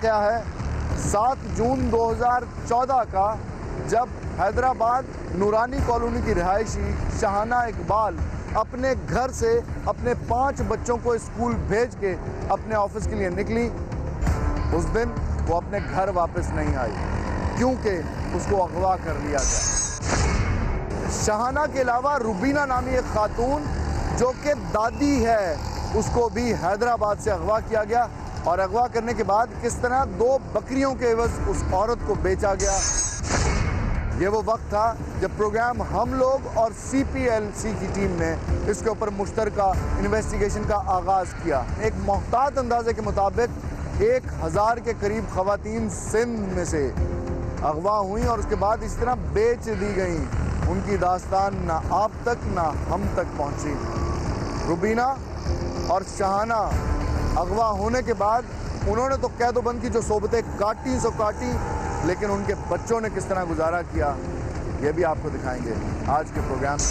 वाकया है 7 जून 2014 का, जब हैदराबाद नूरानी कॉलोनी की रिहायशी शाहाना इकबाल अपने घर से अपने 5 बच्चों को स्कूल भेज के अपने ऑफिस के लिए निकली। उस दिन वो अपने घर वापस नहीं आई क्योंकि उसको अगवा कर लिया गया। शाहाना के अलावा रुबीना नामी एक खातून जो कि दादी है, उसको भी हैदराबाद से अगवा किया गया और अगवा करने के बाद किस तरह 2 बकरियों के एवज उस औरत को बेचा गया। ये वो वक्त था जब प्रोग्राम हम लोग और CPLC की टीम ने इसके ऊपर मुश्तरका इन्वेस्टिगेशन का आगाज़ किया। एक मोहतात अंदाजे के मुताबिक 1000 के करीब ख़वातीन सिंध में से अगवा हुई और उसके बाद इस तरह बेच दी गई। उनकी दास्तान ना आप तक ना हम तक पहुंची। रुबीना और शाहाना अगवा होने के बाद उन्होंने तो कैदोबंद की जो सोबतें काटी सो काटी, लेकिन उनके बच्चों ने किस तरह गुजारा किया ये भी आपको दिखाएंगे आज के प्रोग्राम में।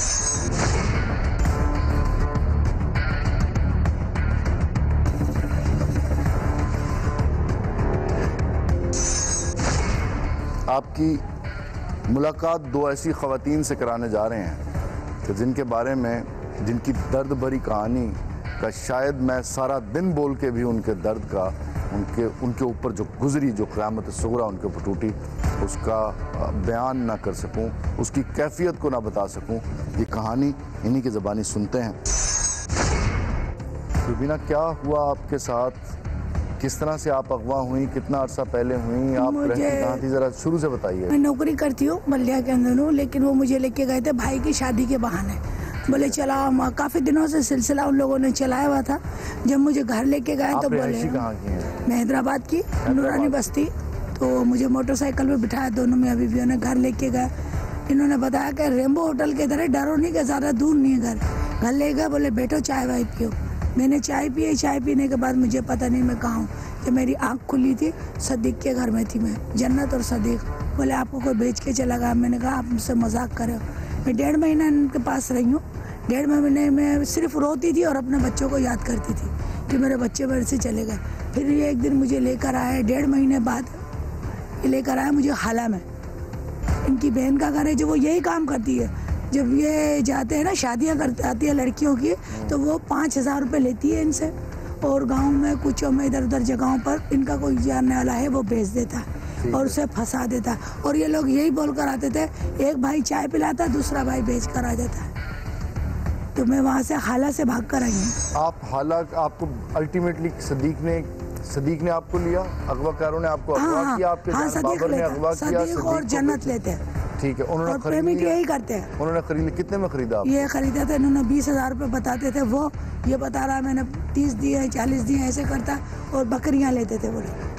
आपकी मुलाकात 2 ऐसी ख़वातीन से कराने जा रहे हैं कि जिनके बारे में, जिनकी दर्द भरी कहानी का शायद मैं सारा दिन बोल के भी उनके दर्द का, उनके ऊपर जो गुजरी, जो क़यामत सुग़रा उनके ऊपर टूटी, उसका बयान ना कर सकूं, उसकी कैफियत को ना बता सकूं। ये कहानी इन्हीं की ज़बानी सुनते हैं। रुबीना, क्या हुआ आपके साथ? किस तरह से आप अगवा हुई? कितना अर्सा पहले हुई? आप रहती कहाँ थी? ज़रा शुरू से बताइए। मैं नौकरी करती हूँ बल्लिया के अंदर हूँ, लेकिन वो मुझे लेके गए थे भाई की शादी के बहाने। बोले चला, काफ़ी दिनों से सिलसिला उन लोगों ने चलाया हुआ था। जब मुझे घर लेके गए तो बोले, कहाँ की हैं? मैं हैदराबाद की नूरानी बस्ती। तो मुझे मोटरसाइकिल पे बिठाया, दोनों में अभी भी उन्हें घर लेके गए। इन्होंने बताया कि रेम्बो होटल के इधर है, डरो नहीं कि ज़्यादा दूर नहीं है घर। घर ले गए, बोले बैठो चाय वाय पियो। मैंने चाय पी। चाय पीने के बाद मुझे पता नहीं मैं कहाँ हूँ। जब मेरी आँख खुली थी, सदीक के घर में थी मैं, जन्नत और सदीक। बोले आपको कोई बेच के चला गया। मैंने कहा आप मुझसे मजाक कर रहे हो। मैं 1.5 महीना इनके पास रही हूँ। 1.5 महीने में सिर्फ रोती थी और अपने बच्चों को याद करती थी कि मेरे बच्चे मेरे से चले गए। फिर ये एक दिन मुझे लेकर आया, 1.5 महीने बाद ये लेकर आया मुझे हाला में। इनकी बहन का घर है, जो वो यही काम करती है। जब ये जाते हैं ना, शादियाँ करती है लड़कियों की, तो वो 5000 रुपये लेती है इनसे। और गांव में कुछ में इधर उधर जगहों पर इनका कोई जानने वाला है, वो भेज देता है और उसे फंसा देता है। और ये लोग यही बोल कर आते थे, एक भाई चाय पिलाता, दूसरा भाई बेच कर आ जाता है। तो मैं वहाँ से हाला से भाग कर आई हूँ। आप हाला, आपको अल्टीमेटली सदीक ने आपको लिया, अगवाकारों ने आपको अगवा किया, आपके बाबर ने अगवा किया, सदीक और जन्नत लेते हैं। ठीक है, उन्होंने खरीद यही करते हैं। उन्होंने खरीद, कितने में खरीदा? ये खरीदा था इन्होंने 20,000 रुपये बताते थे। वो ये बता रहा मैंने 30 दिए, 40 दिए, ऐसे करता। और बकरियां लेते थे, बोले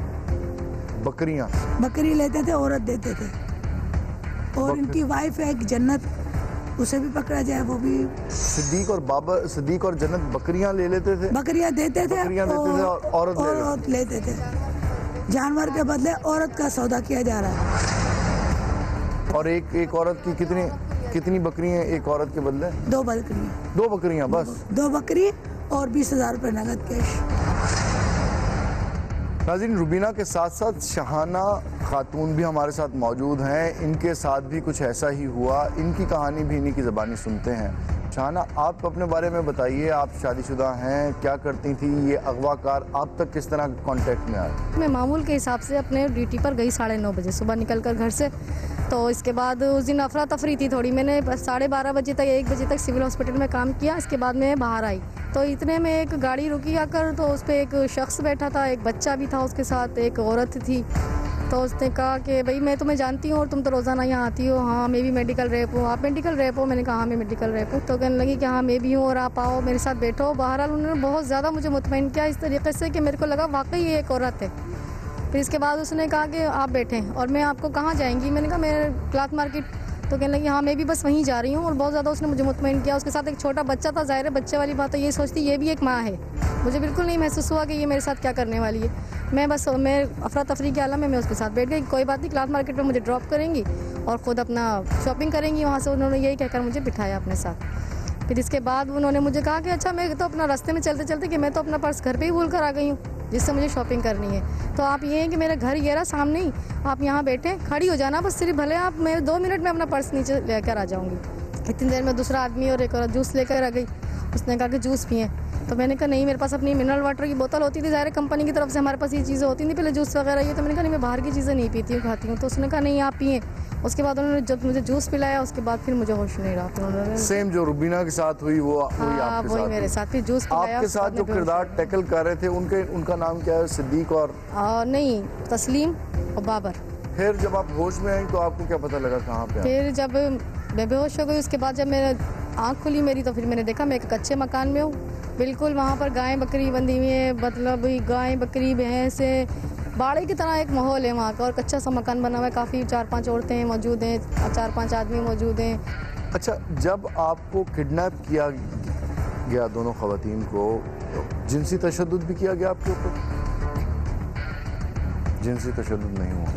बकरी लेते थे, औरत देते थे। और इनकी वाइफ है एक जन्नत, उसे भी पकड़ा जाए। वो भी सदीक और जन्नत बकरियां ले लेते थे, बकरियां देते थे और औरत लेते थे। जानवर के बदले औरत का सौदा किया जा रहा है। और एक औरत की कितनी बकरियां? एक औरत के बदले 2 बकरियां। 2 बकरियां बस? 2 बकरी और 20,000 रुपये नगद कैश। नाज़रीन, रुबीना के साथ साथ शाहाना खातून भी हमारे साथ मौजूद हैं। इनके साथ भी कुछ ऐसा ही हुआ। इनकी कहानी भी इन्हीं की ज़बानी सुनते हैं। शाहाना, आप अपने बारे में बताइए। आप शादीशुदा हैं, क्या करती थी? ये अगवाकार आप तक किस तरह कांटेक्ट में आए? मैं मामूल के हिसाब से अपने ड्यूटी पर गई 9:30 बजे सुबह निकल कर घर से। तो इसके बाद उस दिन अफरा तफरी थी थोड़ी। मैंने 12:30 बजे तक, 1 बजे तक सिविल हॉस्पिटल में काम किया। इसके बाद मैं बाहर आई तो इतने में एक गाड़ी रुकी आकर, तो उस पर एक शख्स बैठा था, एक बच्चा भी था उसके साथ, एक औरत थी। तो उसने कहा कि भाई मैं तुम्हें जानती हूँ और तुम तो रोज़ाना यहाँ आती हो। हाँ, मैं भी मेडिकल रैप हूँ। आप मेडिकल रैप हो? मैंने कहा हाँ, मैं मेडिकल रैप हूँ। तो कहने लगी कि हाँ मैं भी हूँ और आप आओ मेरे साथ बैठो। बहरहाल उन्होंने बहुत ज़्यादा मुझे मुतमईन किया इस तरीके से कि मेरे को लगा वाकई ये एक औरत है। फिर इसके बाद उसने कहा कि आप बैठें और मैं आपको कहाँ जाएंगी? मैंने कहा मैं क्लॉथ मार्केट। तो कहने लगी हाँ मैं भी बस वहीं जा रही हूँ। और बहुत ज़्यादा उसने मुझे मुतमईन किया। उसके साथ एक छोटा बच्चा था। ज़ाहिर है बच्चे वाली बात है, ये सोचती ये भी एक माँ है। मुझे बिल्कुल नहीं महसूस हुआ कि ये मेरे साथ क्या करने वाली है। मैं अफरा तफरी के आलम में मैं उसके साथ बैठ गई। कोई बात नहीं, क्लॉथ मार्केट में मुझे ड्रॉप करेंगी और ख़ुद अपना शॉपिंग करेंगी। वहाँ से उन्होंने यही कहकर मुझे बिठाया अपने साथ। फिर इसके बाद उन्होंने मुझे कहा कि अच्छा, मैं तो अपना रास्ते में चलते चलते कि मैं तो अपना पर्स घर पे ही भूल कर आ गई हूँ। जिससे मुझे शॉपिंग करनी है। तो आप ये हैं कि मेरा घर ये रहा सामने ही, आप यहाँ बैठे खड़ी हो जाना बस, सिर्फ भले आप मैं 2 मिनट में अपना पर्स नीचे लेकर आ जाऊँगी। इतनी देर में दूसरा आदमी और एक और जूस लेकर आ गई, उसने कहा कि जूस पिए। तो मैंने कहा नहीं, मेरे पास अपनी मिनरल वाटर की बोतल होती थी, ज़ाहिर कंपनी की तरफ से हमारे पास ये चीज़ें होती थी पहले जूस वगैरह ये। तो मैंने कहा नहीं, मैं बाहर की चीज़ें नहीं पीती हूँ, खाती हूँ। तो उसने कहा नहीं आप पिए। उसके बाद उन्होंने जब मुझे जूस पिलाया उसके बाद फिर मुझे होश नहीं रहा। फिर उन्होंने सेम जो रुबीना के साथ हुई वो हाँ आपके वही साथ मेरे हुई। साथ फिर जूस पिलाया। आपके साथ जो किरदार टैकल कर रहे थे उनका नाम क्या है? सिद्दीक और नहीं, तस्लीम और बाबर। फिर जब आप होश में आई तो आपको क्या पता लगा कहाँ पे? फिर जब मैं बेहोश हो गई उसके बाद जब मेरा आँख खुली मेरी, तो फिर मैंने देखा मैं एक कच्चे मकान में हूँ बिल्कुल। वहाँ पर गाय बकरी बंधी हुई है, मतलब गाय बकरी भैंस बाड़े की तरह एक माहौल है वहाँ का, और कच्चा सा मकान बना हुआ है। काफ़ी 4-5 औरतें मौजूद हैं, 4-5 आदमी मौजूद हैं। अच्छा, जब आपको किडनैप किया गया दोनों ख़वातीन को, जिनसी तशद्दुद भी किया गया आपके ऊपर? जिनसी तशद्दुद नहीं हुआ।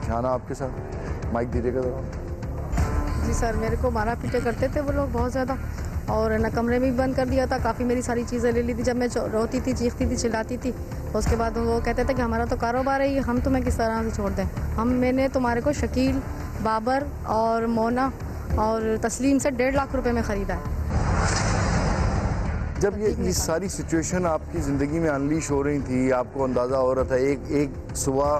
शाना आपके साथ माइक दीजिएगा जरा। जी सर, मेरे को मारा पीटे करते थे वो लोग बहुत ज़्यादा, और न कमरे में भी बंद कर दिया था। काफ़ी मेरी सारी चीज़ें ले ली थी। जब मैं रोती थी, चीखती थी, चिल्लाती थी, तो उसके बाद वो कहते थे कि हमारा तो कारोबार है ये, हम तुम्हें किस तरह से छोड़ दें। मैंने तुम्हारे को शकील, बाबर और मोना और तस्लीम से 1.5 लाख रुपए में ख़रीदा है। जब ये सारी सिचुएशन आपकी ज़िंदगी में अनलीश हो रही थी, आपको अंदाज़ा हो रहा था एक सुबह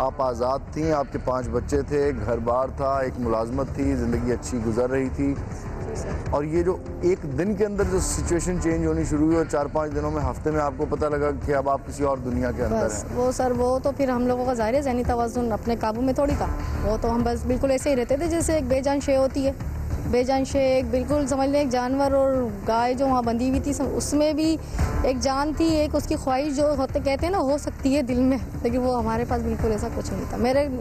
आप आज़ाद थी, आपके 5 बच्चे थे, घर बार था, एक मुलाजमत थी, ज़िंदगी अच्छी गुजर रही थी, और ये जो एक दिन के अंदर जो सिचुएशन चेंज होनी शुरू हुई और 4-5 दिनों में, हफ्ते में आपको पता लगा कि अब आप किसी और दुनिया के अंदर हैं। वो सर वो तो फिर हम लोगों का ज़ाहिर है ज़हनी तवाज़ुन अपने काबू में थोड़ी था। वो तो हम बस बिल्कुल ऐसे ही रहते थे जैसे एक बेजान शे होती है, बेजान शे एक बिल्कुल समझ लें एक जानवर। और गाय जो वहाँ बंधी हुई थी उसमें भी एक जान थी, एक उसकी ख्वाहिश जो होते कहते हैं ना हो सकती है दिल में, लेकिन वो हमारे पास बिल्कुल ऐसा कुछ नहीं था।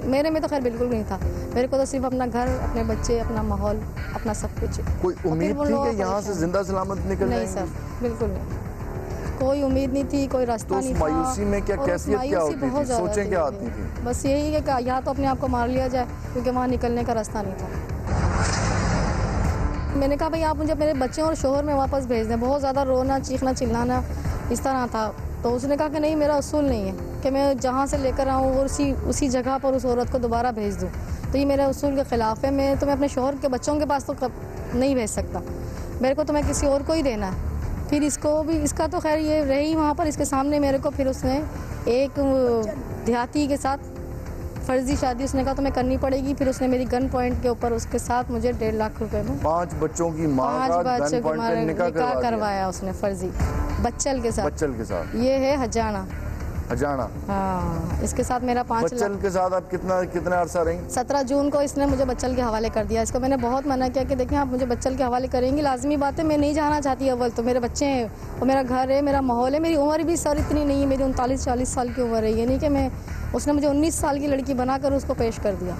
मेरे में तो खैर बिल्कुल नहीं था। मेरे को तो सिर्फ अपना घर, अपने बच्चे, अपना माहौल, अपना सब कुछ। कोई उम्मीद थी कि यहाँ से जिंदा सलामत निकल नहीं जाएंगे? सर, बिल्कुल नहीं, कोई उम्मीद नहीं थी, कोई रास्ता तो नहीं था। मायूसी में क्या कैफियत क्या होती थी? सोचें क्या आती थी? बस यही है कि या तो अपने आप को मार लिया जाए, क्योंकि वहाँ निकलने का रास्ता नहीं था। मैंने कहा भाई आप मुझे मेरे बच्चे और शोहर में वापस भेज दें। बहुत ज़्यादा रोना, चीखना, चिल्लाना इस तरह था। तो उसने कहा कि नहीं, मेरा उसूल नहीं है कि मैं जहाँ से लेकर आऊँ और उसी जगह पर उस औरत को दोबारा भेज दूँ। तो ये मेरे उसूल के ख़िलाफ़ है। मैं अपने शोहर के बच्चों के पास तो नहीं भेज सकता, मेरे को तो मैं किसी और को ही देना है। फिर इसको भी, इसका तो खैर ये रही वहाँ पर, इसके सामने मेरे को फिर उसने एक देहाती के साथ फर्जी शादी उसने कहा तुम्हें करनी पड़ेगी। फिर उसने मेरी गन पॉइंट के ऊपर उसके साथ मुझे 1.5 लाख रुपए में 5 बच्चों की मां का गन पॉइंट पे निकाह करवाया उसने फर्जी बच्चल के साथ। ये है हजाना। हाँ, इसके साथ मेरा 5 लाख। बच्चल के साथ आप कितना अरसा रही? 17 जून को इसने मुझे बच्चल के हवाले कर दिया। इसको मैंने बहुत मना किया कि देखें आप मुझे बच्चल के हवाले करेंगी, लाजमी बात है, मैं नहीं जाना चाहती। अव्वल तो मेरे बच्चे हैं और मेरा घर है, मेरा माहौल है। मेरी उम्र भी सर इतनी नहीं है, मेरी 39-40 साल की उम्र है। ये नहीं कि मैं, उसने मुझे 19 साल की लड़की बनाकर उसको पेश कर दिया।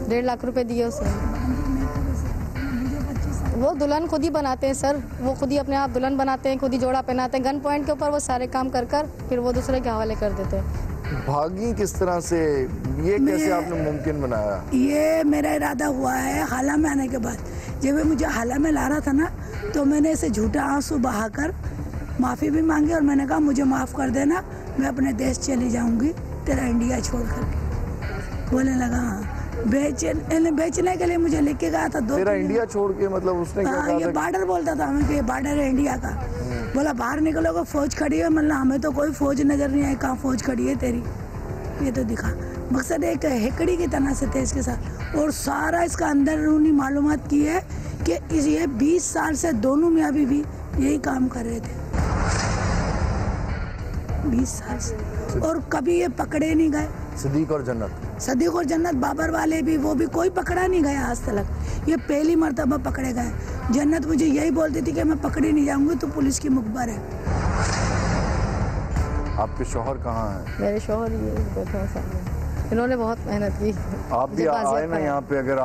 1.5 लाख रुपए दिए उसने। वो दुल्हन खुद ही बनाते हैं सर, वो खुद ही अपने आप दुल्हन बनाते हैं, खुद ही जोड़ा पहनाते हैं। गन पॉइंट के ऊपर वो सारे काम कर फिर वो दूसरे के हवाले कर देते हैं। भागी किस तरह से, ये कैसे आपने मुमकिन बनाया? ये मेरा इरादा हुआ है हाला में आने के बाद। जब मुझे हाला में ला रहा था ना, तो मैंने ऐसे झूठा आंसू बहाकर माफ़ी भी मांगी और मैंने कहा मुझे माफ़ कर देना, मैं अपने देश चली जाऊंगी तेरा इंडिया छोड़ करके। बोलने लगा हाँ, बेचने के लिए मुझे लेके गया था। तेरा इंडिया छोड़ के मतलब उसने क्या कहा? ये बॉर्डर बोलता था हमें कि बॉर्डर है इंडिया का। बोला बाहर निकलोगे फौज खड़ी है। मतलब हमें तो कोई फौज नजर नहीं आई, कहाँ फौज खड़ी है तेरी, ये तो दिखा। मकसद एक हेकड़ी की तरह से थे इसके साथ। और सारा इसका अंदरूनी मालूमात की है कि ये 20 साल से दोनों मियाँ बीवी यही काम कर रहे थे, 20 साल से, और कभी ये पकड़े नहीं गए। सदीक और जन्नत बाबर वाले भी, वो भी कोई पकड़ा नहीं गया आज तक। ये पहली मर्तबा पकड़े गए। जन्नत मुझे यही बोलती थी कि मैं पकड़ी नहीं जाऊंगी, तो पुलिस की मुखबर है। आपके शौहर कहाँ हैं? मेरे शौहर ये बैठे हैं सामने, इन्होंने बहुत मेहनत की। आप भी आए ना यहाँ पे। अगर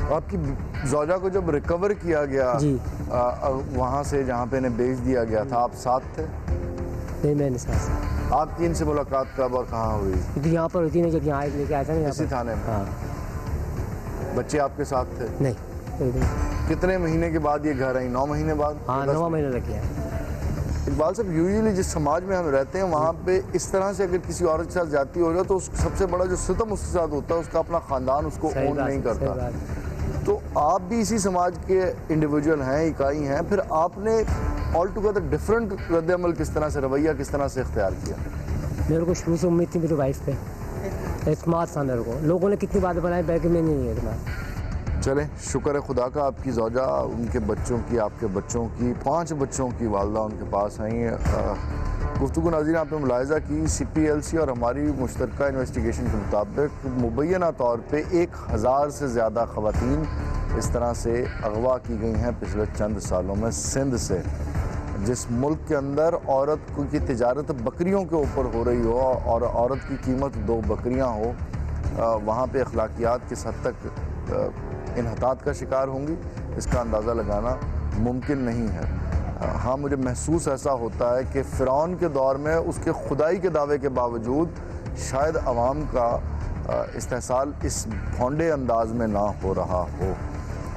आपकी ज़ौजा को जब रिकवर किया गया वहाँ से जहाँ पे इन्हें बेच दिया गया था, आप साथ थे? नहीं, मैं नहीं साथ। आपकी इनसे मुलाकात कब और कहाँ हुई? तो यहाँ पर होती नहीं, जब यहाँ लेके आया था ना, इसी थाने में? हाँ। बच्चे आपके साथ थे? नहीं। कितने महीने के बाद ये घर आई? 9 महीने बाद? हाँ 9 महीने लग गया। इकबाल साहब, यूजुअली जिस समाज में हम रहते हैं वहाँ पे इस तरह से अगर किसी औरत के साथ जाती हो जाए तो सबसे बड़ा जो सितम उसके साथ होता है उसका अपना खानदान उसको ओन नहीं करता। तो आप भी इसी समाज के इंडिविजुअल हैं, इकाई हैं, फिर आपने ऑल टुगेदर डिफरेंट रद्द-ए-अमल किस तरह से, रवैया किस तरह से इख्तियार किया? मेरे को शुरू से उम्मीद थी मेरी वाइफ पे, स्मार्ट था मेरे को। लोगों ने कितनी बातें बनाई, बैग में नहीं है इतना। चलें, शुक्र है खुदा का, आपकी ज़ौजा, उनके बच्चों की, आपके बच्चों की, 5 बच्चों की वालदा उनके पास आई हैं। गुफ्तगू नाज़रीन आपने मुलाहिज़ा की, CPLC और हमारी मुश्तरका इन्वेस्टिगेशन के मुताबिक मुबैना तौर पे 1000 से ज़्यादा ख़वातीन इस तरह से अगवा की गई हैं पिछले चंद सालों में सिंध से। जिस मुल्क के अंदर औरत की तिजारत बकरियों के ऊपर हो रही हो और औरत की कीमत 2 बकरियाँ हो, वहाँ पे अखलाकियात किस हद तक इन्हतात का शिकार होंगी, इसका अंदाज़ा लगाना मुमकिन नहीं है। हाँ, मुझे महसूस ऐसा होता है कि फ़िरौन के दौर में उसके खुदाई के दावे के बावजूद शायद अवाम का इस्तेहसाल इस भौंडे अंदाज में ना हो रहा हो।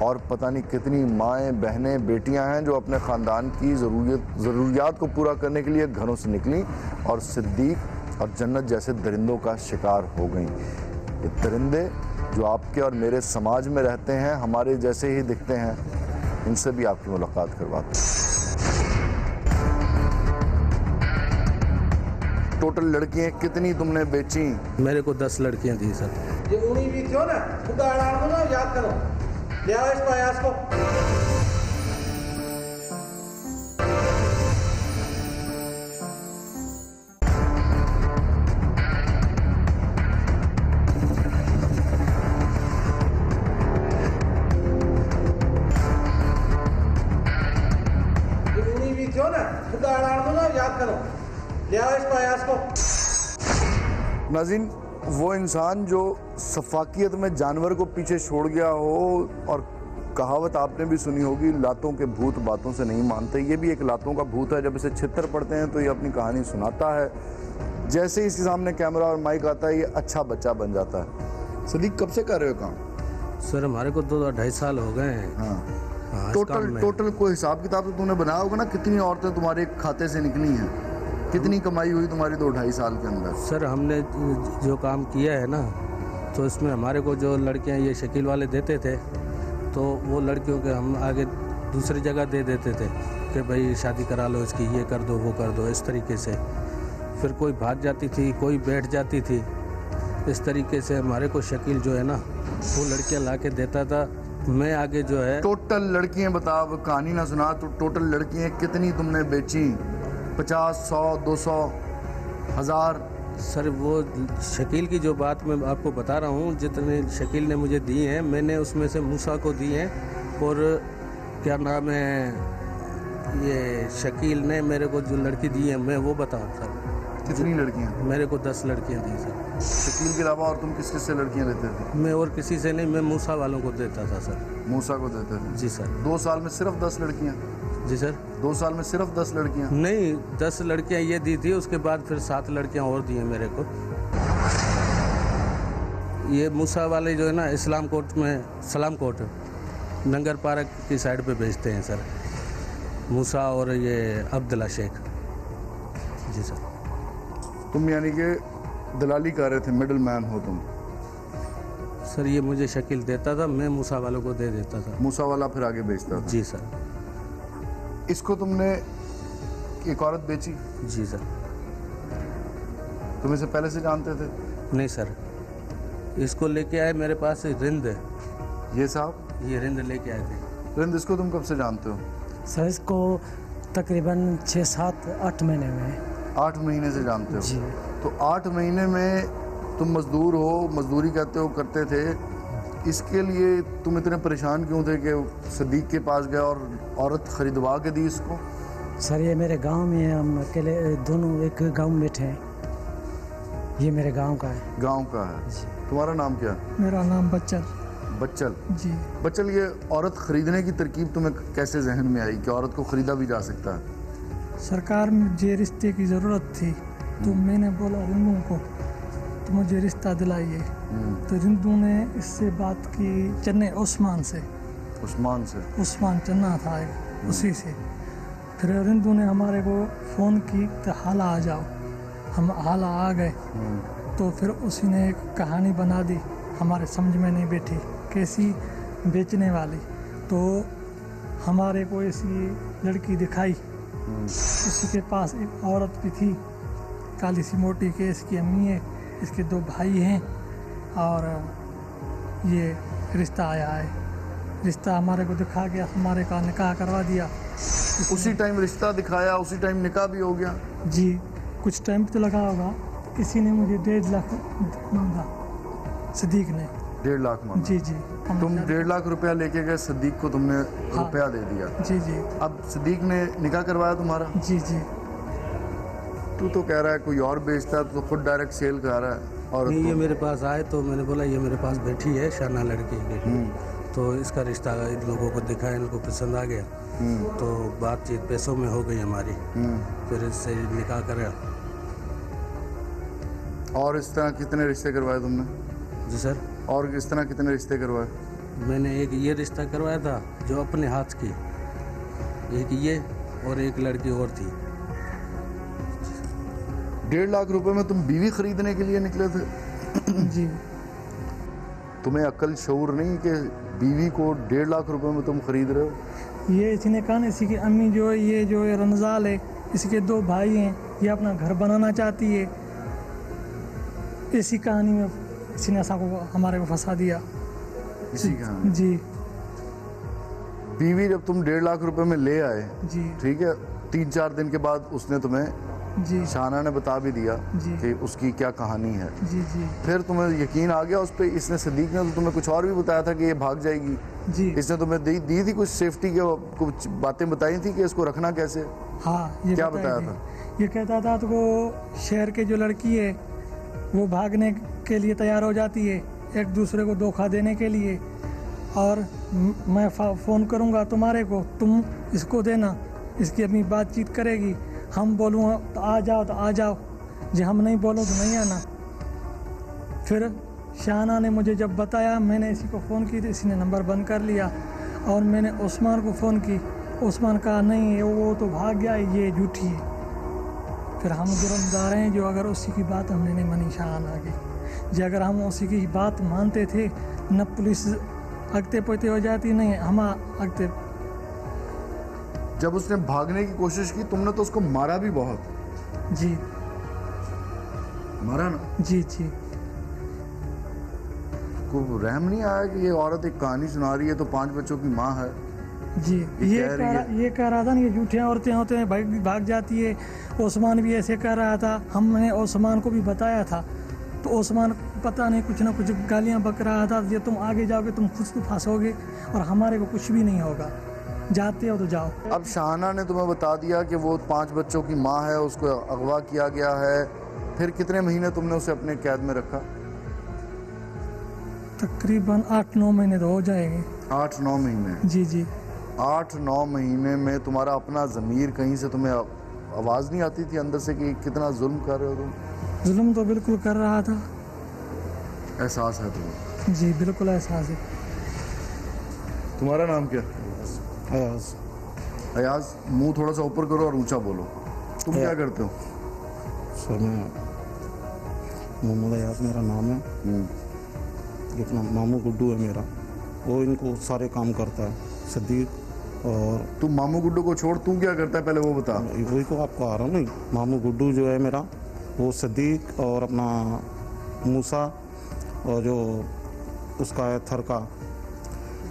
और पता नहीं कितनी माएँ, बहनें, बेटियाँ हैं जो अपने ख़ानदान की ज़रूरियात को पूरा करने के लिए घरों से निकलीं और सिद्दीक और जन्नत जैसे दरिंदों का शिकार हो गईं। ये दरिंदे जो आपके और मेरे समाज में रहते हैं, हमारे जैसे ही दिखते हैं, इनसे भी आपकी मुलाकात करवाते हैं। टोटल लड़कियां कितनी तुमने बेची? मेरे को 10 लड़कियां दी सर। ये उड़ी भी थी ना, खुदा आराम दो ना, याद करो, ले आओ इस प्रयास को। नाज़रीन, वो इंसान जो सफाकियत में जानवर को पीछे छोड़ गया हो, और कहावत आपने भी सुनी होगी, लातों के भूत बातों से नहीं मानते, ये भी एक लातों का भूत है। जब इसे छितर पड़ते हैं तो ये अपनी कहानी सुनाता है। जैसे ही इसके सामने कैमरा और माइक आता है, ये अच्छा बच्चा बन जाता है। सदीक, कब से कर रहे हो काम? सर हमारे को 2-2.5 साल हो गए हैं। हाँ, टोटल कोई हिसाब किताब तो तूने बनाया होगा ना, कितनी औरतें तुम्हारे खाते से निकली हैं, कितनी कमाई हुई तुम्हारी 2-2.5 साल के अंदर? सर हमने जो काम किया है ना, तो इसमें हमारे को जो लड़कियां ये शकील वाले देते थे, तो वो लड़कियों के हम आगे दूसरी जगह दे देते थे कि भाई शादी करा लो इसकी, ये कर दो, वो कर दो, इस तरीके से। फिर कोई भाग जाती थी, कोई बैठ जाती थी। इस तरीके से हमारे को शकील जो है ना, वो लड़कियां ला के देता था। मैं आगे जो है टोटल लड़कियां, बता, कहानी ना सुना, तो टोटल लड़कियां कितनी तुमने बेची? 50, 100, 200, 1000? सर वो शकील की जो बात मैं आपको बता रहा हूँ, जितने शकील ने मुझे दी हैं, मैंने उसमें से मूसा को दी हैं, और क्या नाम है, ये शकील ने मेरे को जो लड़की दी है, मैं वो बताऊँ सर। कितनी लड़कियाँ? मेरे को 10 लड़कियाँ दी सर। शकील के अलावा और तुम किस किस से लड़कियाँ लेते थे? मैं और किसी से नहीं, मैं मूसा वालों को देता था सर। मूसा को देते थे? जी सर। 2 साल में सिर्फ 10 लड़कियाँ? जी सर। 2 साल में सिर्फ 10 लड़कियाँ? नहीं, 10 लड़कियाँ ये दी थी, उसके बाद फिर 7 लड़कियाँ और दी हैं मेरे को। ये मूसा वाले जो है ना, इस्लाम कोट में, सलाम कोट नंगर पार्क की साइड पे बेचते हैं सर, मूसा और ये अब्दुल्ला शेख। जी सर। तुम यानी कि दलाली कर रहे थे, मिडल मैन हो तुम? सर ये मुझे शकील देता था, मैं मूसा वालों को दे देता था। मूसा वाला फिर आगे बेचता था? जी सर। इसको तुमने एक औरत बेची? जी सर। तुम इसे पहले से जानते थे? नहीं सर, इसको लेके आए मेरे पास रिंद। ये साहब, ये रिंद लेके आए थे। रिंद, इसको तुम कब से जानते हो? सर इसको तकरीबन 6, 7, 8 महीने में। 8 महीने से जानते हो? जी। तो 8 महीने में तुम मजदूर हो, मजदूरी कहते हो, करते थे, इसके लिए तुम इतने परेशान क्यों थे कि सदीक के पास गए और औरत खरीदवा के दी इसको? सर ये मेरे गांव में है, हम अकेले दोनों एक गांव में बैठे हैं। ये मेरे गांव का है। गांव का है? तुम्हारा नाम क्या है? मेरा नाम बच्चल। बच्चल जी। बच्चल, ये औरत खरीदने की तरकीब तुम्हें कैसे जहन में आई कि औरत को खरीदा भी जा सकता है? सरकार में मुझे रिश्ते की ज़रूरत थी, तो मैंने बोला रिंदू को तो मुझे रिश्ता दिलाइए। तो रिंदू ने इससे बात की चन्ने ओस्मान से। उस्मान से? उस्मान चन्ना था एक, उसी से। फिर रिंदू ने हमारे को फ़ोन की तो हाला आ जाओ, हम हाला आ गए। तो फिर उसी ने एक कहानी बना दी, हमारे समझ में नहीं बैठी, कैसी बेचने वाली। तो हमारे को ऐसी लड़की दिखाई, उसी के पास एक औरत भी थी, काली सी मोटी, के इसकी अम्मी है, इसके 2 भाई हैं, और ये रिश्ता आया है। रिश्ता हमारे को दिखा गया, हमारे का निकाह करवा दिया। उसी टाइम रिश्ता दिखाया, उसी टाइम निकाह भी हो गया? जी, कुछ टाइम तो लगा होगा। किसी ने मुझे 1.5 लाख मांगा, सदीक ने। 1.5 लाख मांगा? जी जी। तुम 1.5 लाख रुपया लेके गए, सदीक को तुमने रुपया दे दिया? जी जी। अब सदीक ने निकाह करवाया तुम्हारा? जी जी। तू तो कह रहा है कोई और बेचता है, तो खुद डायरेक्ट सेल कर रहा है। और नहीं, ये मेरे पास आए तो मैंने बोला ये मेरे पास बैठी है शाना लड़की के, तो इसका रिश्ता इन लोगों को दिखा, इनको पसंद आ गया, तो बातचीत पैसों में हो गई हमारी, फिर इससे निकाह करा। और इस तरह कितने रिश्ते करवाए तुमने? जी सर। और इस तरह कितने रिश्ते करवाए? मैंने एक ये रिश्ता करवाया था जो अपने हाथ की, एक ये, और एक लड़की और थी। 1.5 लाख रुपए में तुम बीवी खरीदने के लिए निकले थे? जी। तुम्हें अक्ल शऊर नहीं कि बीवी को 1.5 लाख रुपए में तुम खरीद रहे हो? ये इसने कहा, इसी की अम्मी जो है, ये जो है रंजाल है, इसके 2 भाई हैं, ये अपना घर बनाना चाहती है। इसी कहानी में इसी ने को हमारे को फंसा दिया। इसी कहानी? जी। बीवी जब तुम 1.5 लाख रुपए में ले आए, जी, ठीक है, 3-4 दिन के बाद उसने तुम्हें, जी, शाना ने बता भी दिया जी, कि उसकी क्या कहानी है। जी जी। फिर तुम्हें यकीन आ गया उस पर? इसने, सदीक ने तो तुम्हें कुछ और भी बताया था कि ये भाग जाएगी। जी। इसने तुम्हें दी थी कुछ सेफ्टी के, कुछ बातें बताई थी कि इसको रखना कैसे? हाँ, ये क्या बताया था? ये कहता था तो वो शहर के जो लड़की है वो भागने के लिए तैयार हो जाती है, एक दूसरे को धोखा देने के लिए, और मैं फ़ोन करूँगा तुम्हारे को, तुम इसको देना, इसकी अपनी बातचीत करेगी, हम बोलूँगा तो आ जाओ तो आ जाओ, जी हम नहीं बोलो तो नहीं आना। फिर शाना ने मुझे जब बताया, मैंने इसी को फ़ोन की तो इसी ने नंबर बंद कर लिया, और मैंने उस्मान को फ़ोन की, उस्मान कहा नहीं वो तो भाग गया, ये झूठी है। फिर हम जुर्मदार हैं जो अगर उसी की बात हमने नहीं मानी शाना की, जी अगर हम उसी की बात मानते थे न पुलिस अगते पोते हो जाती, नहीं हम अगते। जब उसने भागने की कोशिश की तुमने तो उसको मारा भी बहुत? जी। मारा ना? जी जी। को रहम नहीं आया कि ये औरत एक कहानी सुना रही है तो 5 बच्चों की माँ है? जी। ये कह रहा था ना, ये झूठे औरतें होते हैं, भाग जाती है। ओस्मान भी ऐसे कह रहा था, हमने ओस्मान को भी बताया था, तो ओस्मान पता नहीं कुछ ना कुछ गालियाँ बक रहा था, ये तुम आगे जाओगे तुम खुद को फंसोगे और हमारे को कुछ भी नहीं होगा, जाते हो तो जाओ। अब शाहाना ने तुम्हें बता दिया कि वो 5 बच्चों की माँ है, उसको अगवा किया गया है, फिर कितने महीने तुमने उसे अपने कैद में रखा? तकरीबन 8-9 महीने तो हो जाएंगे। 8-9 महीने? जी जी। 8-9 महीने में तुम्हारा अपना ज़मीर कहीं से तुम्हें आवाज़ नहीं आती थी अंदर से कि कितना जुल्म कर रहे हो तुम? जुल्म तो बिल्कुल कर रहा था। एहसास है तुम्हें? जी बिल्कुल एहसास है। तुम्हारा नाम क्या? अयाज। अयाज, मुंह थोड़ा सा ऊपर करो और ऊंचा बोलो। तुम क्या करते हो? सर मैं मोहम्मद अयाज मेरा नाम है, अपना मामू गुड्डू है मेरा, वो इनको सारे काम करता है, सदीक। और तुम मामू गुड्डू को छोड़ तू क्या करता है पहले वो बता। वही को आपको आ रहा हूँ। नहीं, मामू गुड्डू जो है मेरा, वो सदीक और अपना मूसा और जो उसका है थर का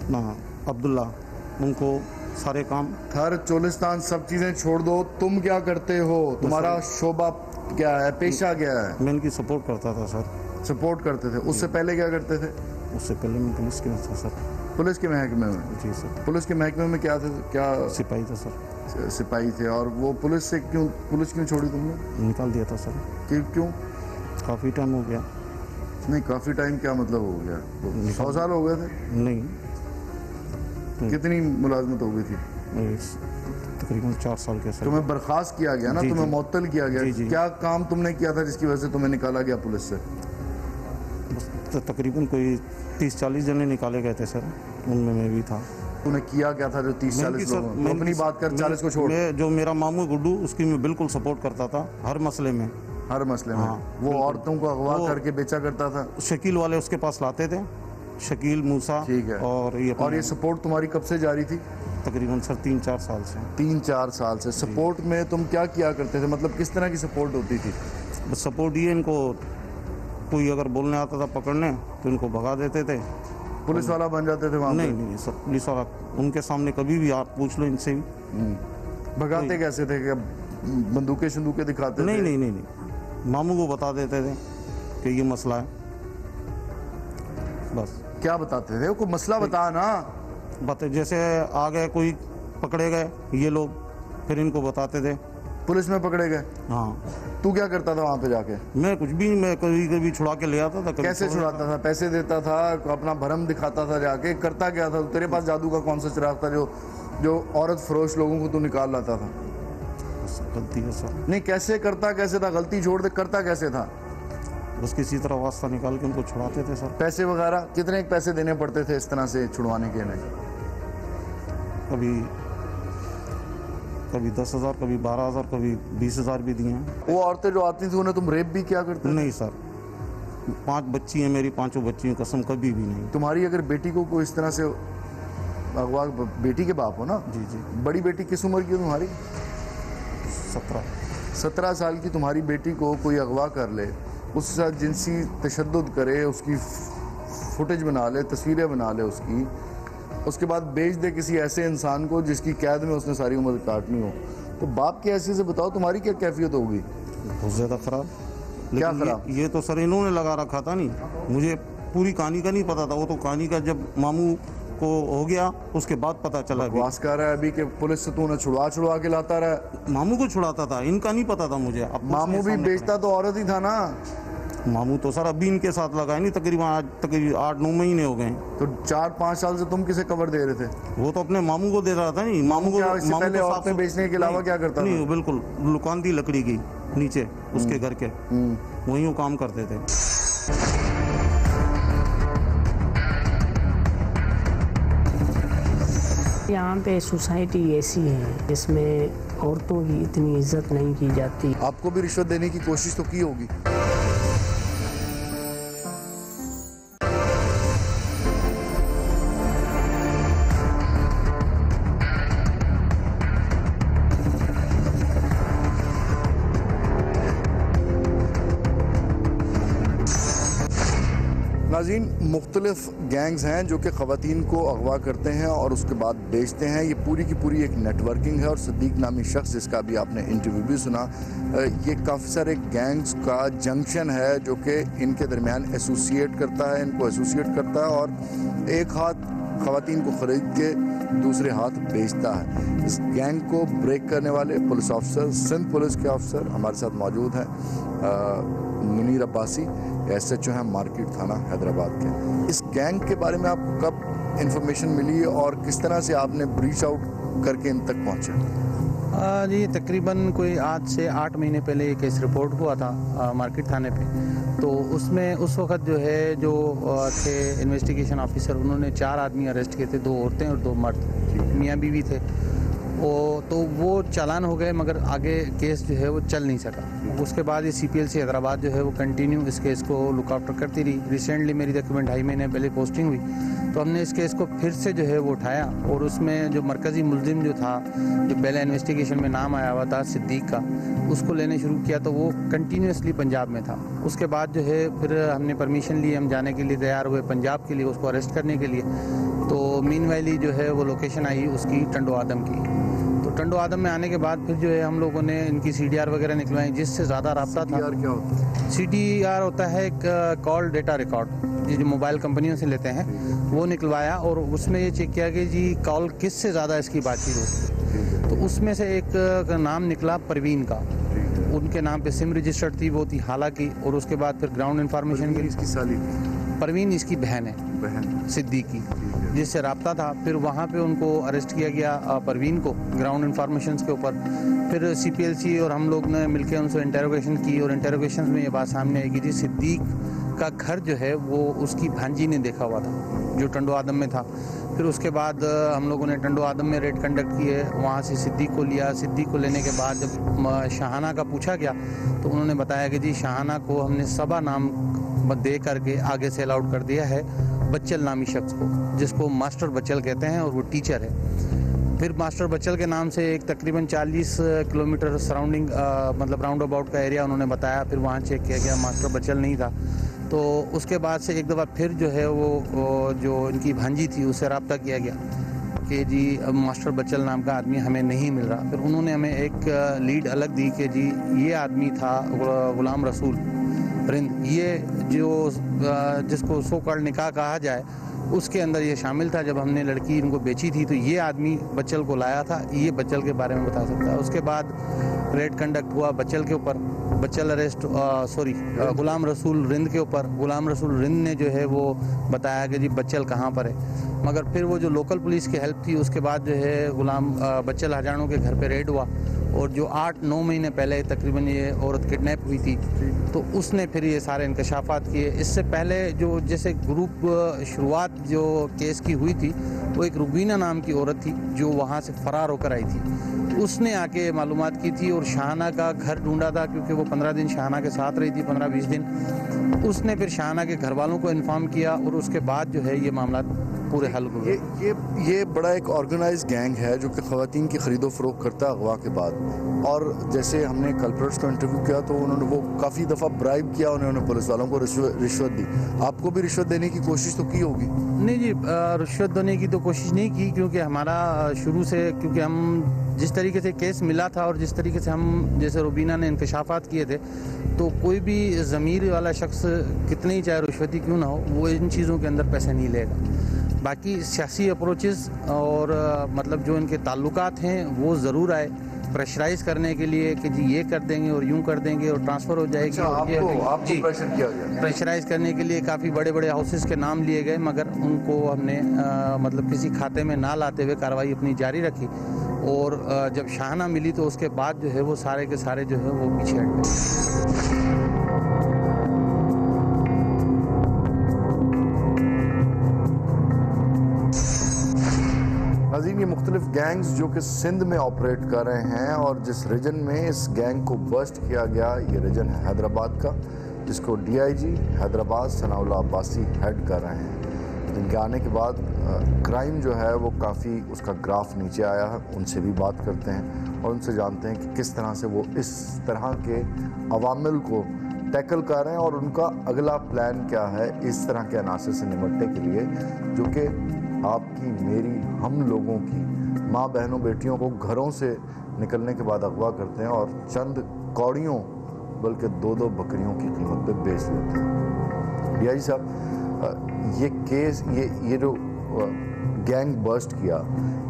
ना अब्दुल्ला, उनको सारे काम। थर, चोलिस्तान, सब चीज़ें छोड़ दो, तुम क्या करते हो? तुम्हारा शोबा क्या है, पेशा क्या है? मैं इनकी सपोर्ट करता था सर। सपोर्ट करते थे? उससे पहले क्या करते थे? उससे पहले मैं पुलिस के में था सर। पुलिस के महकमे में? जी सर। पुलिस के महकमे में क्या थे? क्या सिपाही था सर। सिपाही थे। और वो पुलिस से पुलिस क्यों छोड़ी तुमने? निकाल दिया था सर। क्यों? काफ़ी टाइम हो गया। नहीं, काफ़ी टाइम क्या मतलब हो गया? 100 साल हो गए थे? नहीं। कितनी मुलाजमत हो गई थी? तकरीबन 4 साल के सर। तुम्हें बर्खास्त किया गया ना? तुम्हें मुअत्तल किया गया? जी, जी। क्या काम तुमने किया था जिसकी वजह से तुम्हें निकाला गया पुलिस से? तो तकरीबन कोई 30-40 जने निकाले गए थे सर, उनमें मैं भी था। तूने किया क्या था जो 30-40 लोगों ने? अपनी बात कर, 40 को छोड़। मैं जो मेरा मामू गुड्डू उसकी मैं बिल्कुल सपोर्ट करता था हर मसले में। हर मसले में? हाँ, वो औरतों को अगवा करके बेचा करता था? शकील वाले उसके पास लाते थे, शकील मूसा। ठीक है। और ये सपोर्ट तुम्हारी कब से जारी थी? तकरीबन सर 3-4 साल से। 3-4 साल से सपोर्ट में तुम क्या किया करते थे? मतलब किस तरह की सपोर्ट होती थी? बस सपोर्ट ये, इनको कोई अगर बोलने आता था पकड़ने तो इनको भगा देते थे। पुलिस वाला बन जाते थे वहाँ? नहीं सब पुलिस वाला उनके सामने कभी भी आप पूछ लो इनसे भी। भगाते कैसे थे? क्या बंदूकें शंदूकें दिखाते थे? नहीं, मामू को बता देते थे कि ये मसला है, बस। क्या बताते थे? कोई मसला बता ना। जैसे आ गए कोई पकड़े गए ये लोग, फिर इनको बताते थे। पुलिस में पकड़े गए? हाँ। तू क्या करता था वहाँ पे जाके? मैं कुछ भी, मैं कभी छुड़ा के ले आता था। कैसे छुड़ाता था? पैसे देता था? अपना भरम दिखाता था? जाके करता क्या था? तेरे पास जादू का कौन सा चिराग था जो औरत फरोश लोगों को तू निकाल लाता था? गलती है सर। नहीं, कैसे करता कैसे था? गलती छोड़ दे, करता कैसे था? बस किसी तरह वास्ता निकाल के उनको छुड़ाते थे सर। पैसे वगैरह कितने पैसे देने पड़ते थे इस तरह से छुड़वाने के लिए? कभी 10,000, कभी 12,000, कभी 20,000 भी दिए हैं। वो औरतें जो आती थी उन्हें तुम रेप भी क्या करते? नहीं सर, 5 बच्ची हैं मेरी, 5 बच्चियों कसम कभी भी नहीं। तुम्हारी अगर बेटी को कोई इस तरह से अगवा, बेटी के बाप हो ना? जी। बड़ी बेटी किस उम्र की है तुम्हारी? 17 साल की तुम्हारी बेटी को कोई अगवा कर ले, उसके साथ जिनसी तशद्दुद करे, उसकी फुटेज बना ले, तस्वीरें बना ले उसके बाद बेच दे किसी ऐसे इंसान को जिसकी कैद में उसने सारी उम्र काटनी हो, तो बाप की हैसियत से बताओ तुम्हारी क्या कैफियत होगी? बहुत ज़्यादा ख़राब। क्या खराब? ये तो सर इन्होंने लगा रखा था, नहीं मुझे पूरी कहानी का नहीं पता था। वो तो कहानी का जब मामू को हो गया उसके बाद पता चला। बकवास कर रहा है अभी कि पुलिस से तूने छुड़वा के लाता रहा। मामू को छुड़ाता था, इनका नहीं पता था मुझे। अब मामू भी बेचता तो औरत ही था ना? मामू तो सर अभी इनके साथ लगा है, नहीं तकरीबन 8-9 महीने हो गए। तो 4-5 साल से तुम किसे कवर दे रहे थे? वो तो अपने मामू को दे रहा था। नहीं मामू को पहले औरतें बेचने के अलावा क्या करता था? नहीं, बिल्कुल दुकान थी लकड़ी की नीचे उसके घर के, वहीं वो काम करते थे। यहाँ पे सोसाइटी ऐसी है जिसमें औरतों की इतनी इज्जत नहीं की जाती। आपको भी रिश्वत देने की कोशिश तो की होगी? नाज़रीन, मुख्तलिफ गैंग्स हैं जो कि ख़वातीन को अगवा करते हैं और उसके बाद बेचते हैं। ये पूरी की पूरी एक नेटवर्किंग है। और सिद्दीक नामी शख्स जिसका भी आपने इंटरव्यू भी सुना, ये काफ़ी सारे गैंग्स का जंक्शन है जो कि इनके दरमियान एसोसिएट करता है, इनको एसोसिएट करता है और एक हाथ ख़वातीन को ख़रीद के दूसरे हाथ बेचता है। इस गैंग को ब्रेक करने वाले पुलिस ऑफिसर, सिंध पुलिस के ऑफिसर हमारे साथ मौजूद हैं। मुनीर अब्बासी, SHO हैं मार्केट थाना हैदराबाद के। इस गैंग के बारे में आपको कब इन्फॉर्मेशन मिली और किस तरह से आपने ब्रीच आउट करके इन तक पहुँचे? जी तकरीबन कोई आज से 8 महीने पहले ये केस रिपोर्ट हुआ था मार्केट थाने पे। तो उसमें उस वक्त जो है जो थे इन्वेस्टिगेशन ऑफिसर, उन्होंने 4 आदमी अरेस्ट किए थे, 2 औरतें और 2 मर्द, मियाँ बीवी थे। तो वो चालान हो गए मगर आगे केस जो है वो चल नहीं सका। उसके बाद ये CPLC हैदराबाद जो है वो कंटिन्यू इस केस को लुक आफ्टर करती रही। रिसेंटली मेरी तकरीबन 2.5 महीने पहले पोस्टिंग हुई तो हमने इस केस को फिर से जो है वो उठाया और उसमें जो मरकज़ी मुलजिम जो था, जो पहले इन्वेस्टिगेशन में नाम आया हुआ था सिद्दीक का, उसको लेने शुरू किया। तो वो कंटिन्यूसली पंजाब में था। उसके बाद जो है फिर हमने परमिशन ली, हम जाने के लिए तैयार हुए पंजाब के लिए उसको अरेस्ट करने के लिए। तो मीनवाइली जो है वो लोकेशन आई उसकी टंडो आदम की। तो टंडो आदम में आने के बाद फिर जो है हम लोगों ने इनकी CDR वगैरह निकलवाई, जिससे ज़्यादा रब्ता था। CDR क्या होता है? CDR होता है एक कॉल डेटा रिकॉर्ड, जो मोबाइल कंपनियों से लेते हैं, वो निकलवाया और उसमें ये चेक किया कि जी कॉल किससे ज़्यादा इसकी बातचीत होती है। तो उसमें से एक नाम निकला परवीन का, उनके नाम पे सिम रजिस्टर्ड थी, वो थी हालांकि। और उसके बाद फिर ग्राउंड इन्फॉर्मेशन की, इसकी साली परवीन इसकी बहन है सिद्दीक की, जिससे रब्ता था। फिर वहाँ पे उनको अरेस्ट किया गया परवीन को ग्राउंड इन्फॉर्मेशन के ऊपर। फिर CPLC और हम लोग ने मिलकर उनसे इंटेरोगेशन की और इंटेरोगेशन में ये बात सामने आई कि जी सिद्दीक का घर जो है वो उसकी भांजी ने देखा हुआ था, जो टंडो आदम में था। फिर उसके बाद हम लोगों ने टंडो आदम में रेड कंडक्ट किए, वहाँ से सिद्दीक को लिया। सिद्दीक को लेने के बाद जब शाहाना का पूछा गया तो उन्होंने बताया कि जी शाहाना को हमने सबा नाम दे करके आगे से अलाउड कर दिया है बच्चल नामी शख्स को, जिसको मास्टर बच्चल कहते हैं और वो टीचर है। फिर मास्टर बच्चल के नाम से एक तकरीबन 40 किलोमीटर सराउंडिंग मतलब राउंड अबाउट का एरिया उन्होंने बताया। फिर वहाँ चेक किया गया, मास्टर बच्चल नहीं था। तो उसके बाद से एक दफ़ा फिर जो है वो जो इनकी भांजी थी उससे रब्ता किया गया कि जी मास्टर बच्चल नाम का आदमी हमें नहीं मिल रहा। फिर उन्होंने हमें एक लीड अलग दी कि जी ये आदमी था गुलाम रसूल रिंद, ये जो जिसको सो कॉल्ड निकाह कहा जाए उसके अंदर ये शामिल था। जब हमने लड़की इनको बेची थी तो ये आदमी बच्चल को लाया था, ये बच्चल के बारे में बता सकता है। उसके बाद रेड कंडक्ट हुआ बच्चल के ऊपर, बच्चल अरेस्ट गुलाम रसूल रिंद के ऊपर। गुलाम रसूल रिंद ने जो है वो बताया कि जी बच्चल कहाँ पर है, मगर फिर वो जो लोकल पुलिस की हेल्प थी उसके बाद जो है गुलाम बच्चल हजारों के घर पे रेड हुआ और जो 8-9 महीने पहले तकरीबन ये औरत किडनैप हुई थी तो उसने फिर ये सारे इंकशाफात किए। इससे पहले जो जैसे ग्रुप शुरुआत जो केस की हुई थी वो एक रुबीना नाम की औरत थी जो वहाँ से फरार होकर आई थी, उसने आके मालूमात की थी और शाहाना का घर ढूंढा था क्योंकि वो 15 दिन शाहाना के साथ रही थी, 15-20 दिन। उसने फिर शाहाना के घर वालों को इन्फॉर्म किया और उसके बाद जो है ये मामला पूरे हल हुए। ये बड़ा एक ऑर्गेनाइज गैंग है जो कि ख़वातीन की ख़रीदो फ़रोख्त करता है अगवा के बाद। और जैसे हमने कल्प्रेट्स को इंटरव्यू किया तो उन्होंने वो काफ़ी दफ़ा ब्राइब किया, उन्होंने पुलिस वालों को रिश्वत दी। आपको भी रिश्वत देने की कोशिश तो की होगी? नहीं जी, रिश्वत देने की तो कोशिश नहीं की क्योंकि हमारा शुरू से, क्योंकि हम जिस तरीके से केस मिला था और जिस तरीके से हम जैसे रुबीना ने इंकशाफात किए थे तो कोई भी ज़मीर वाला शख्स कितने ही चाहे रिश्वती क्यों ना हो वो इन चीज़ों के अंदर पैसे नहीं लेगा। बाकी सियासी अप्रोचेस और मतलब जो इनके ताल्लुकात हैं वो ज़रूर आए प्रेशराइज करने के लिए कि जी ये कर देंगे और यूं कर देंगे और ट्रांसफ़र हो जाएगी। अच्छा, आपको प्रेशर किया गया? प्रेशराइज करने के लिए काफ़ी बड़े बड़े हाउसेस के नाम लिए गए मगर उनको हमने मतलब किसी खाते में ना लाते हुए कार्रवाई अपनी जारी रखी और जब शाहाना मिली तो उसके बाद जो है वो सारे के सारे जो है वो पीछे हट गए। नाज़रीन, ये मुख्तलिफ गैंग्स जो कि सिंध में ऑपरेट कर रहे हैं और जिस रीजन में इस गैंग को बस्ट किया गया ये रीजन है हैदराबाद का, जिसको DIG हैदराबाद सनाउल्लाह अब्बासी हेड कर रहे हैं। जिनके आने के बाद क्राइम जो है वो काफ़ी उसका ग्राफ नीचे आया है। उनसे भी बात करते हैं और उनसे जानते हैं कि किस तरह से वो इस तरह के अवामिल को टैकल कर रहे हैं और उनका अगला प्लान क्या है इस तरह के अनासर से निपटने के लिए जो कि आपकी, मेरी, हम लोगों की माँ बहनों बेटियों को घरों से निकलने के बाद अगवा करते हैं और चंद कौड़ियों बल्कि 2-2 बकरियों की कीमत पे बेच देते हैं। DIG साहब, ये केस ये जो गैंग बस्ट किया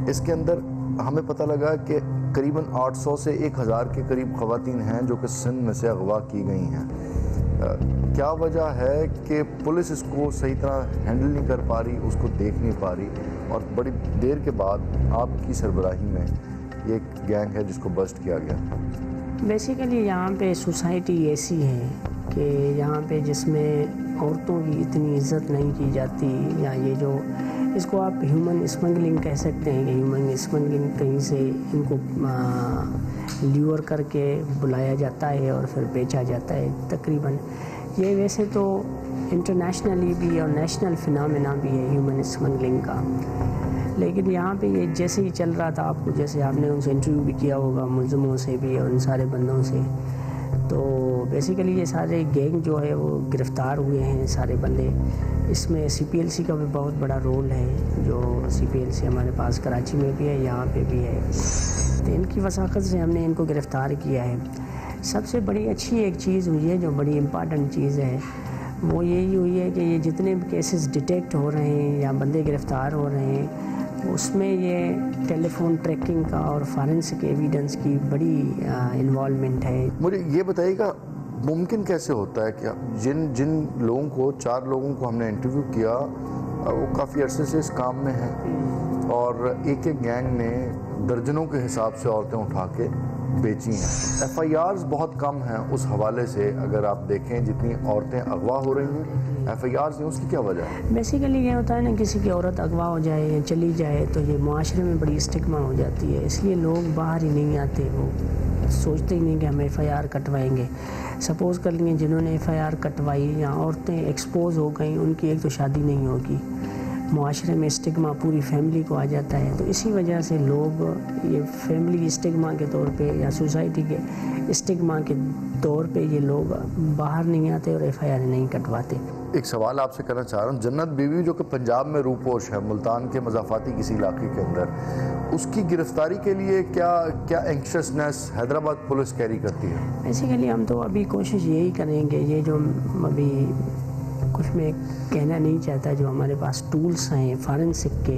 इसके अंदर हमें पता लगा कि करीबन 800 से 1000 के करीब ख़वातीन हैं जो कि सिंध में से अगवा की गई हैं। क्या वजह है कि पुलिस इसको सही तरह हैंडल नहीं कर पा रही, उसको देख नहीं पा रही और बड़ी देर के बाद आपकी सरबराही में ये एक गैंग है जिसको बस्ट किया गया? बेसिकली यहाँ पे सोसाइटी ऐसी है कि यहाँ पे जिसमें औरतों की इतनी इज्जत नहीं की जाती, या ये जो इसको आप ह्यूमन स्मगलिंग कह सकते हैं कि ह्यूमन स्मगलिंग कहीं से इनको ल्यूर करके बुलाया जाता है और फिर बेचा जाता है। तकरीबन ये वैसे तो इंटरनेशनली भी और नेशनल फिनोमेना भी है ह्यूमन स्मगलिंग का, लेकिन यहाँ पे ये जैसे ही चल रहा था, आपको जैसे आपने उनसे इंटरव्यू भी किया होगा मुलज़िमों से भी और उन सारे बंदों से, तो बेसिकली ये सारे गैंग जो है वो गिरफ़्तार हुए हैं सारे बंदे। इसमें CPLC का भी बहुत बड़ा रोल है, जो CPLC हमारे पास कराची में भी है, यहाँ पे भी है। तो इनकी वसाक़त से हमने इनको गिरफ़्तार किया है। सबसे बड़ी अच्छी एक चीज़ हुई है, जो बड़ी इम्पॉर्टेंट चीज़ है, वो यही हुई है कि ये जितने भी केसेस डिटेक्ट हो रहे हैं या बंदे गिरफ़्तार हो रहे हैं उसमें ये टेलीफोन ट्रैकिंग का और फॉरेंसिक एविडेंस की बड़ी इन्वॉल्वमेंट है। मुझे ये बताइएगा मुमकिन कैसे होता है कि जिन लोगों को 4 लोगों को हमने इंटरव्यू किया वो काफ़ी अरसे से इस काम में हैं और एक गैंग ने दर्जनों के हिसाब से औरतें उठा के बेची हैं। FIRs बहुत कम हैं उस हवाले से, अगर आप देखें जितनी औरतें अगवा हो रही हैं FIRs नहीं, उसकी क्या वजह है? बेसिकली ये होता है ना, किसी की औरत अगवा हो जाए या चली जाए तो ये मुआशरे में बड़ी स्टिग्मा हो जाती है, इसलिए लोग बाहर ही नहीं आते, वो सोचते ही नहीं कि हम FIR कटवाएंगे। सपोज़ कर लेंगे जिन्होंने FIR कटवाई या औरतें एक्सपोज हो गई, उनकी एक तो शादी नहीं होगी, मुआशरे में स्टिग्मा पूरी फैमिली को आ जाता है, तो इसी वजह से लोग ये फैमिली स्टिग्मा के तौर पे या सोसाइटी के स्टिग्मा के तौर पे ये लोग बाहर नहीं आते और FIR नहीं कटवाते। एक सवाल आपसे करना चाह रहा हूँ, जन्नत बीवी जो कि पंजाब में रूपोश है, मुल्तान के मज़ाफ़ाती किसी इलाके के अंदर, उसकी गिरफ्तारी के लिए क्या एंक्शसनेस हैदराबाद पुलिस कैरी करती है? बेसिकली हम तो अभी कोशिश यही करेंगे, ये जो अभी कुछ मैं कहना नहीं चाहता, जो हमारे पास टूल्स हैं फॉरेंसिक के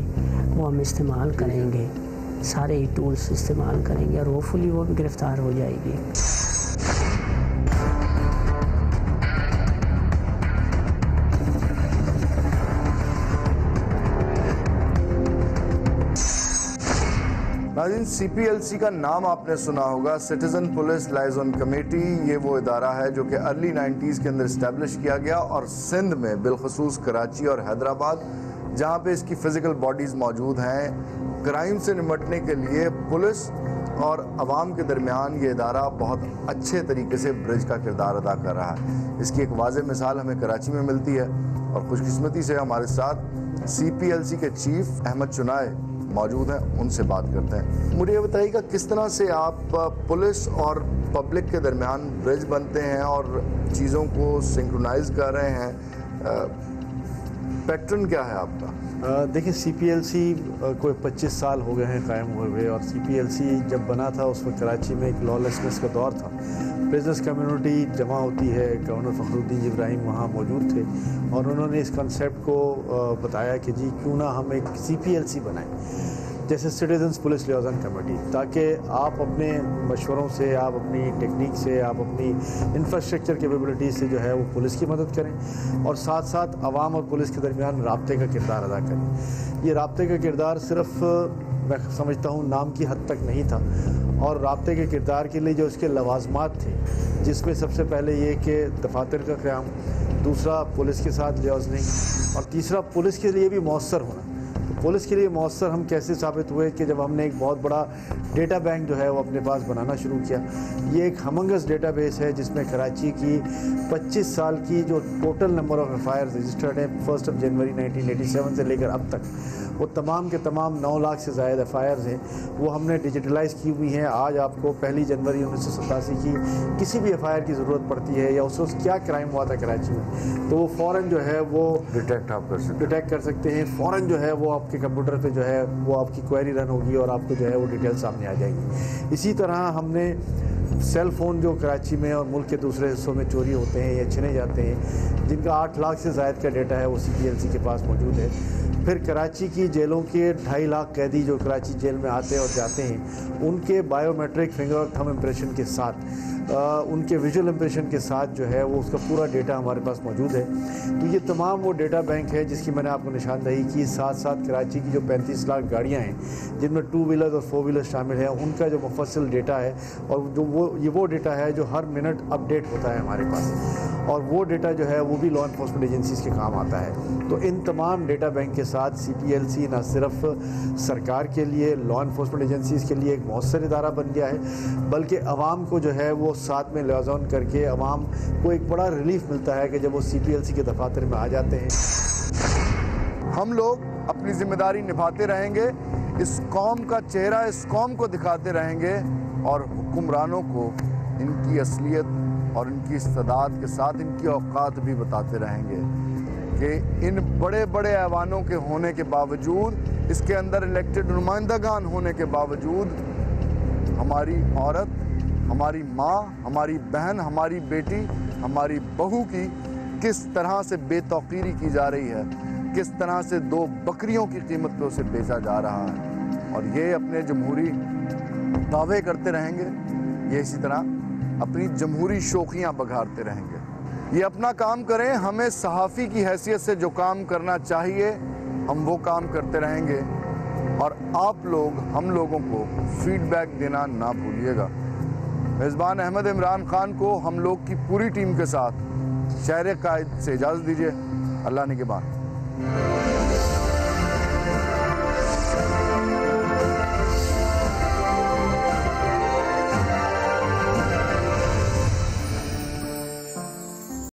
वो हम इस्तेमाल करेंगे, सारे ही टूल्स इस्तेमाल करेंगे और होपफुली वो भी गिरफ़्तार हो जाएगी। नाज़रीन, CPLC का नाम आपने सुना होगा, सिटीज़न पुलिस लाइज़न कमेटी। ये वो इदारा है जो कि अर्ली 90s के अंदर इस्टेब्लिश किया गया और सिंध में बिलखसूस कराची और हैदराबाद, जहाँ पे इसकी फ़िज़िकल बॉडीज़ मौजूद हैं, क्राइम से निपटने के लिए पुलिस और आवाम के दरमियान ये इदारा बहुत अच्छे तरीके से ब्रिज का किरदार अदा कर रहा है। इसकी एक वाज़ेह मिसाल हमें कराची में मिलती है और खुशकिस्मती से हमारे साथ CPLC के चीफ अहमद चुनाए मौजूद हैं, उनसे बात करते हैं। मुझे ये बताइएगा किस तरह से आप पुलिस और पब्लिक के दरमियान ब्रिज बनते हैं और चीज़ों को सिंक्रोनाइज कर रहे हैं, पैटर्न क्या है आपका? देखिए, CPLC कोई 25 साल हो गए हैं कायम हुए और CPLC जब बना था उस वक्त कराची में एक लॉलेसनेस का दौर था, बिजनेस कम्युनिटी जमा होती है, गवर्नर फ़खरुद्दीन इब्राहिम वहाँ मौजूद थे और उन्होंने इस कंसेप्ट को बताया कि जी क्यों ना हम एक CPLC बनाएं, जैसे सिटीजन्स पुलिस लियाज़न कमेटी, ताकि आप अपने मशवरों से, आप अपनी टेक्निक से, आप अपनी इंफ्रास्ट्रक्चर कैपेबिलिटी से जो है वो पुलिस की मदद करें और साथ साथ आवाम और पुलिस के दरमियान राब्ते का किरदार अदा करें। ये राब्ते का किरदार सिर्फ मैं समझता हूँ नाम की हद तक नहीं था और राब्ते के किरदार के लिए जो उसके लवाजमात थे, जिसमें सबसे पहले ये कि दफातर का क़याम, दूसरा पुलिस के साथ लियाज़निंग और तीसरा पुलिस के लिए भी मौसर होना। पुलिस के लिए मौसर हम कैसे साबित हुए कि जब हमने एक बहुत बड़ा डेटा बैंक जो है वो अपने पास बनाना शुरू किया। ये एक हमंगस डेटाबेस है जिसमें कराची की 25 साल की जो total number of FIRs registered है 1 जनवरी 1987 से लेकर अब तक, वो तमाम के तमाम 9 लाख से ज़ायद FIRs हैं, वो हमने डिजिटलाइज़ की हुई हैं। आज आपको 1 जनवरी 1987 की किसी भी FIR की ज़रूरत पड़ती है या उस वक्त क्या क्राइम हुआ था कराची में, तो वो फ़ौरन जो है वो डिटेक्ट कर सकते हैं। फ़ौरन जो है वो आपके कंप्यूटर पे जो है वो आपकी क्वेरी रन होगी और आपको जो है वो डिटेल सामने आ जाएगी। इसी तरह हमने सेल फ़ोन जो कराची में और मुल्क के दूसरे हिस्सों में चोरी होते हैं या छिने जाते हैं, जिनका 8 लाख से ज़ायद का डेटा है वो CPLC के पास मौजूद है। फिर कराची की जेलों के 2.5 लाख कैदी जो कराची जेल में आते और जाते हैं, उनके बायोमेट्रिक फिंगर और थंब इम्प्रेशन के साथ, उनके विजुअल इम्प्रेशन के साथ जो है वो उसका पूरा डेटा हमारे पास मौजूद है। तो ये तमाम वो डेटा बैंक है जिसकी मैंने आपको निशानदही की। साथ साथ कराची की जो 35 लाख गाड़ियाँ हैं जिनमें 2 व्हीलर और 4 व्हीलर शामिल हैं, उनका जो मुफस्सिल डेटा है और जो वो डेटा है जो हर मिनट अपडेट होता है हमारे पास, और वो डेटा जो है वो भी लॉ इन्फोर्समेंट एजेंसीज़ के काम आता है। तो इन तमाम डेटा बैंक के साथ CPLC न सिर्फ सरकार के लिए, लॉ इन्फोर्समेंट एजेंसीज़ के लिए एक मौसर इदारा बन गया है, बल्कि आवाम को जो है वो साथ में लियाज़न करके आवाम को एक बड़ा रिलीफ मिलता है कि जब वो CPLC के दफातर में आ जाते हैं। हम लोग अपनी जिम्मेदारी निभाते रहेंगे, इस कौम का चेहरा इस कौम को दिखाते रहेंगे और हुक्मरानों को इनकी असलियत और इनकी इस्तेदाद के साथ इनकी औकात भी बताते रहेंगे कि इन बड़े बड़े ऐवानों के होने के बावजूद, इसके अंदर इलेक्टेड नुमाइंदगान होने के बावजूद, हमारी औरत, हमारी माँ, हमारी बहन, हमारी बेटी, हमारी बहू की किस तरह से बेतौकीरी की जा रही है, किस तरह से 2 बकरियों की कीमत पे उसे बेचा जा रहा है। और ये अपने जमहूरी दावे करते रहेंगे, ये इसी तरह अपनी जमहूरी शोखियाँ बघारते रहेंगे। ये अपना काम करें, हमें सहाफ़ी की हैसियत से जो काम करना चाहिए हम वो काम करते रहेंगे और आप लोग हम लोगों को फीडबैक देना ना भूलिएगा। मेज़बान अहमद इमरान खान को हम लोग की पूरी टीम के साथ शहर कायद से इजाज़त दीजिए। अल्लाह निगहबान।